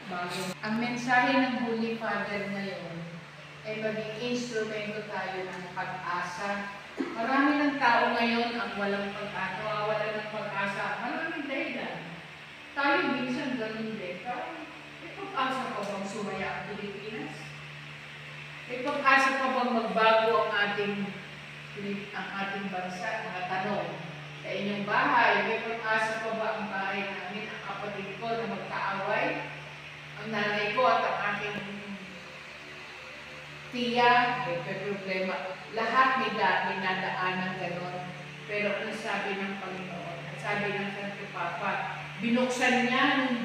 bago. Ang mensahe ng Holy Father ngayon ay maging instrumento tayo ng pag-asa. Marami ng tao ngayon ang walang pag-asa, wala ng pag-asa. Maraming dahilan. Tayo minsan ganun din. May pag-asa pa bang sumaya ang Pilipinas? May pag-asa pa bang magbago ang ating bansa? Mga tanong. Sa inyong bahay, may pag-asa pa ba ang bahay namin, ang kapatid ko na magkaaway? Ang nanay ko at ang aking tiya, may problema. Lahat may nadaanan gano'n. Pero ang sabi ng Panginoon, ang sabi ng Santo Papa, binuksan niya noong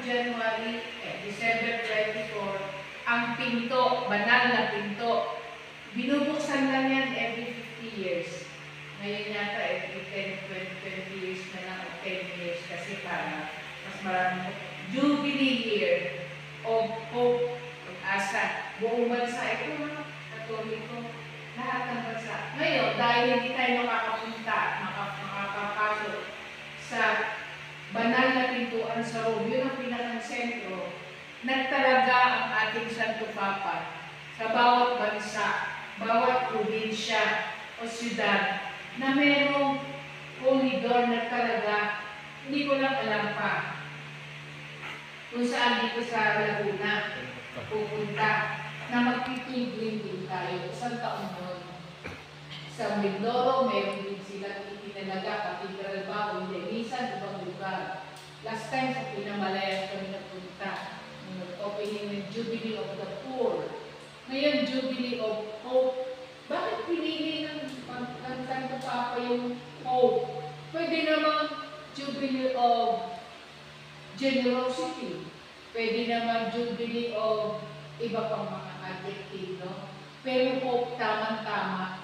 December 24, ang pinto, banal na pinto. Binubuksan lang yan every 50 years. Ngayon yata every 10, 20 years na lang, 10 years kasi para mas marami. Jubilee year of hope, pag-asa. Buong bansa, ito mga Katoliko, lahat ng bansa. Ngayon, dahil hindi tayo makakapunta, makakapasok sa banal na pintuan sa Rome, yun ang pinakang-sentro, nagtalaga ang ating Santo Papa sa bawat bansa, bawat probinsya o siyudad na merong koridor na talaga, hindi ko lang alam pa kung saan dito sa Laguna pupunta na magpipilgrim din tayo. Isang taon yun. Sa Mindoro, meron din silang itinalaga, Cathedral ba o hindi, minsan ibang lugar. Last time sa Pinamalayan kami napunta, nag-opening ng Jubilee of the Poor. Ngayon, Jubilee of Hope. Bakit pinili ng Santo Papa yung hope? Pwede naman Jubilee of generosity. Pwede naman Jubilee of iba pang mga adjective, no? Pero hope, tamang-tama.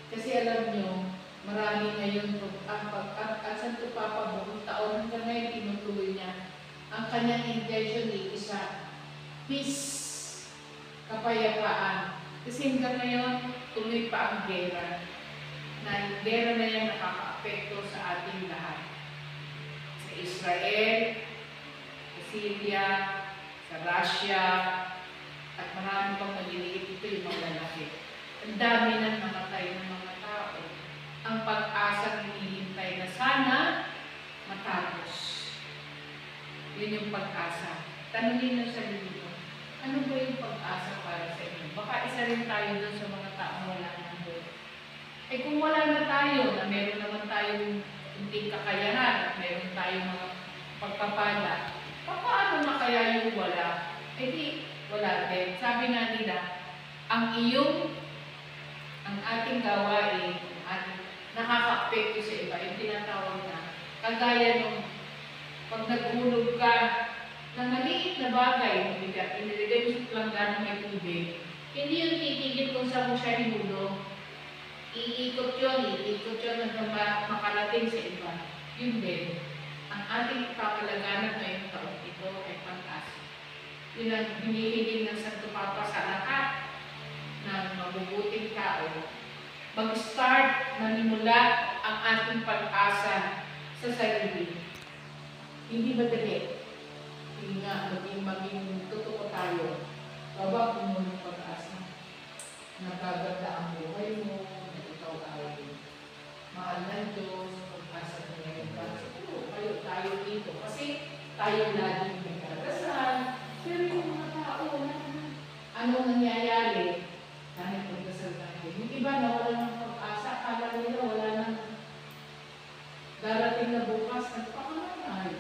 Kasi alam nyo, marami ngayon, ang Santo Papa buong taon hanggang ngayon tinutuloy niya. Ang kanyang intention ay isa, peace, kapayapaan. Kasi hanggang ngayon, tuloy pa ang gera. Na yung gera na yan nakaka-apekto sa ating lahat. Sa Israel, sa Syria, sa Russia, at marami pang maliliit. Ito yung mga lalaki. Ang dami na namatay ng mga tao. Ang pag-asang hinihintay na sana matapos. Yun yung pag-asa. Tanungin na sa sarili mo, ano ba yung pag-asa para sa inyo? Baka isa rin tayo doon sa mga taong wala na doon. Eh kung wala na tayo, na meron naman tayong hindi kakayahan at meron tayong mga pagpapala, paano na kaya yung wala? Eh di, wala din. Sabi nga nila, ang ating gawain, nakaka-apekto sa iba, yung tinatawag na, kagaya nung pag naghulog ka ng maliit na bagay, inilagay mo sa planggana may tubig, hindi yun titigil kung saan mo siya hinulog. Iikot yun hanggang makarating sa iba. Yun din. Ang ating pangalaganap ngayong taon ito ay pag-asa. Yun ang hinihiling ng Santo Papa sa lahat ng mabubuting tao. Mag-start, manimula ang ating pag-asa sa sarili. Hindi madali. Hindi nga, maging totoo tayo. Baba mo ng pag-asa. Nagaganda ang buhay mo, na ikaw ay mahal ng Diyos, pag-asa na ngayon ka. Siguro, tayo dito. Kasi tayo laging nagdadasal. Pero yung mga tao, anong nangyayari? Dahil pagdasal tayo. Yung iba na wala ng pag-asa, akala nila wala ng darating na bukas, nagpakananay.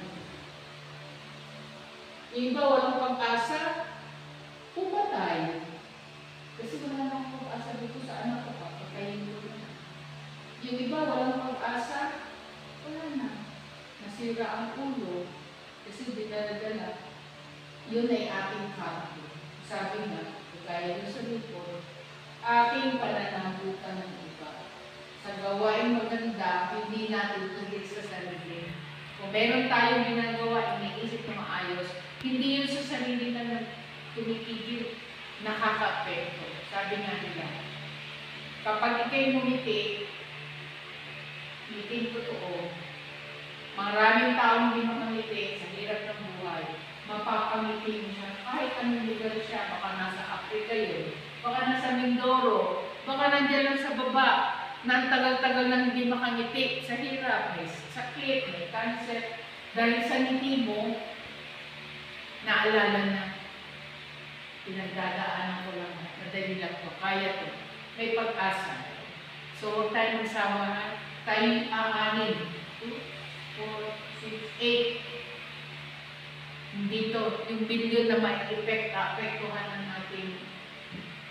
Yung iba walang pag-asa, pumatay. Kasi wala nang pag-asa dito sa anak ko, papatayin ko na. Yung iba walang pag-asa, wala na. Nasira ang ulo, kasi dinadala. Yun ay ating kampo. Sabi nga, kagaya nyo sa lupon, ating pananagutan ng iba. Sa gawain maganda, hindi natin tugit sa sarili. Kung meron tayong ginagawa, iniisip na maayos, hindi yun sa sarili na tumitigil, nakaka-apekto. Sabi nga nila, kapag ikay ngumiti, ngiting totoo, maraming taong hindi makangiti sa hirap ng buhay, mapapangiti mo siya, siya, baka nasa Africa yun, baka nasa Mindoro, baka nandiyan lang sa baba, na ang tagal-tagal lang hindi makangiti, sa hirap, may sakit, may cancer. Dahil sa ngiti mo, naalala na, pinagdadaanan ko lang, madali lang ko, kaya to, may pag-asa. So, huwag tayo magsawa, tayo aanin. 2, 4, 6, 8. Dito, yung bilyon na apektuhan ng ating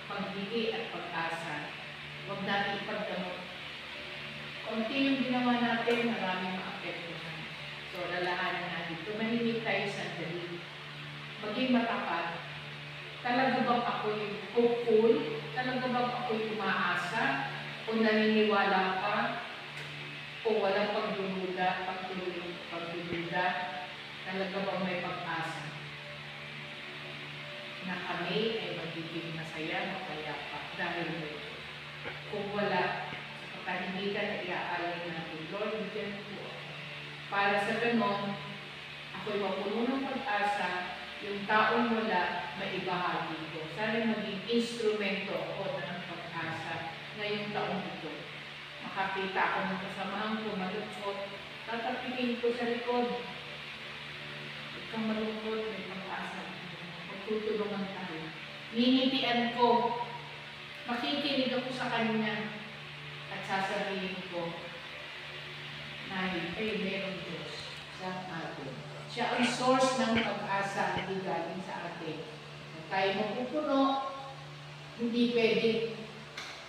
pagdigi at pag-asa. Huwag natin ipagdamot. Kunti yung ginawa natin, maraming maapektuhan. So, lalahanin natin. Tumahimik tayo sandali. Maging matapat. Talaga bang ako'y hopeful? Talaga bang ako'y umaasa? Kung naniniwala ka? Kung walang pagdududa, talaga bang may pag-asa na kami ay magiging masaya, mapayapa dahil dito. Kung wala, sa katahimikan ay iaalay natin, Lord, bigyan po ako. Para sa ganon, ako'y mapuno ng pag-asa, yung taong wala, maibahagi ko. Sana maging instrumento ako ng pag-asa ngayong taong ito. Makakita ako ng kasamahan ko, malungkot, tatapikin ko sa likod. Huwag kang malungkot, may pag-asa. Magtutulungan tayo. Ninitian ko, makikinig ako sa kanya at sasabihin ko na merong Diyos sa atin. Siya ang source ng pag-asa na galing sa atin. Kung tayo mapupuno, hindi pwedeng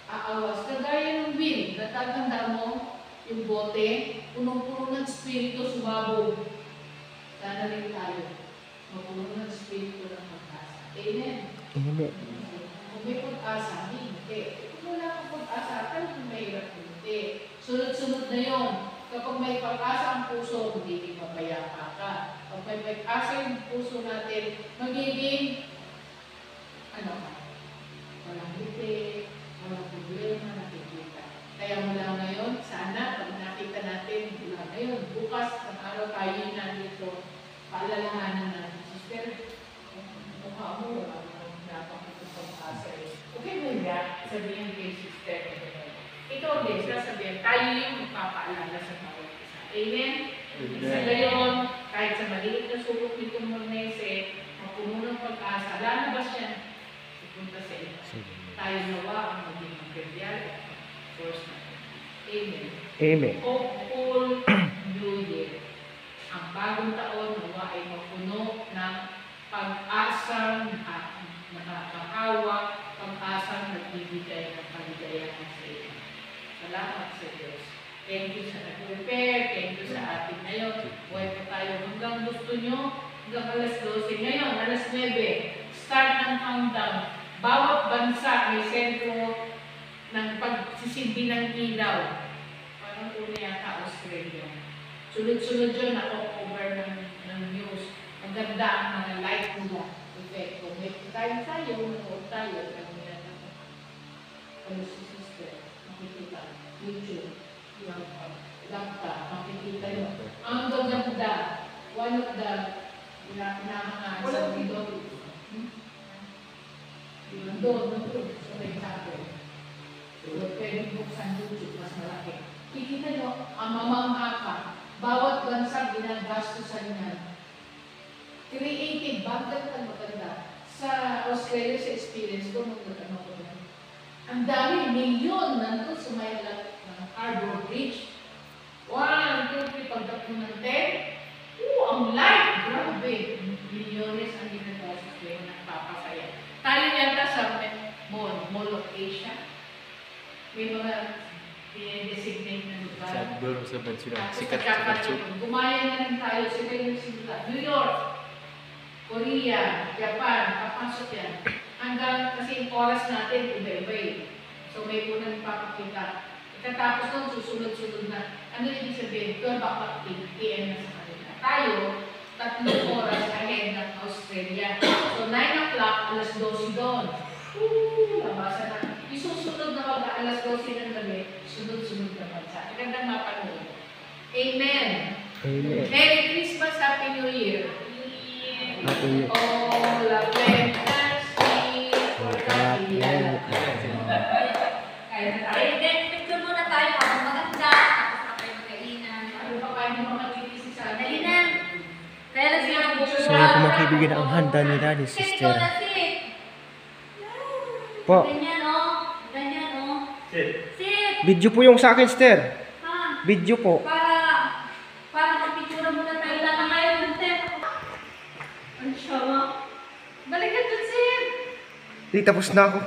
aawas. Kagaya ng wind, natatanda mo yung bote, punong-puno ng spirito, sumabog. Sana rin tayo mapuno ng spirito ng pag-asa. Amen? Amen. Kung may pag-asa, hindi. Kung wala kang pag-asa, talagang mahirap hindi. Sunod-sunod na yun. Kapag may pag-asa ang puso, magiging mapayapa ka. Pag may pag-asa yung puso natin, magiging walang hiti, walang problema, nakikita. Kaya mula ngayon, sana pag nakita natin, mula ngayon, bukas, ng araw tayo nandito, paalalahanan natin. Sister, mukha mo, wala mo dapat ito pag-asa eh. Okay mo ya, sabihin kay sister. Ito din, sasabihin, tayo yung magpapaalala sa bawat isa. Amen? Sa gayon, kahit sa maliit na sulok nitong Mornese, mapuno ng pag-asa, lalabas yan, ipunta sa iyo. Tayo nawa ang maging material at source natin. Amen. Amen. Hopeful New Year. Ang bagong taon nawa ay mapuno ng pag-asang nakakahawa, pag-asang nagbibigay ng kaligayahan sa iyo. Salamat sa Diyos. Thank you sa nag-prepare, thank you sa atin ngayon. Buhay po tayo hanggang gusto nyo, hanggang alas 12. Ngayon, alas 9, start ng countdown. Bawat bansa may sentro ng pagsisindi ng ilaw. Parang una yata Australia. Sunod-sunod yun, ako-cover ng news. Ang ganda ang mga light nila. Epekto. May tayo, manood tayo. Ano si sister? Makikita. YouTube. Laptop. Makikita yun. Ang gaganda. One of the inahangaan sa video. Doon, so may sabi. Pwede buksan YouTube, mas malaki. Kikita nyo, ang mamangha ka, bawat bansa ginagastusan niya. Creative, bagay ka maganda. Sa Australia, sa experience ko, ano ko yan. Ang dami, milyon nandun sumayala ng Harbour Bridge. 1, 2, 3, pagdating ng 10. Ang light, grabe. Milyones ang ginagastos ko yung nagpapasaya. Tayo yata sa Mall of Asia. May mga designate na lugar. Sa Bansura. Sikat sa Bansura. Gumaya na rin tayo sa kanyang simula. New York, Korea, Japan, papasok yan. Hanggang kasi yung oras natin, iba-iba eh. So may unang papakita. Ikatapos nun, susunod-sunod na. Ano yung sabihin? 12 o'clock PM na sa kanila. Tayo, 3 oras ahead ng Australia. So 9 o'clock, alas 12 doon. Labasan na. Isusunod na mag alas 12 ng gabi, sunod-sunod na bansa. Magandang mapanood. Amen. Amen. Merry Christmas, Happy New Year. Happy New Year. Oh, la Picture muna tayo habang maganda. Tapos na kayo magkainan. Ano pa kayo mga titisi sa Dali atin? na. Kaya lang sila So yun po mga kaibigan ang handa nila ni Sit, ikaw sister. na sit. Po, Ganyan o. Ganyan o. Sit. video po yung sa akin, sister. Ha? Video po. Para magpicture muna tayo lang na kayo. Ang siya mo. Balik ka dun, sit. Di, tapos na ako.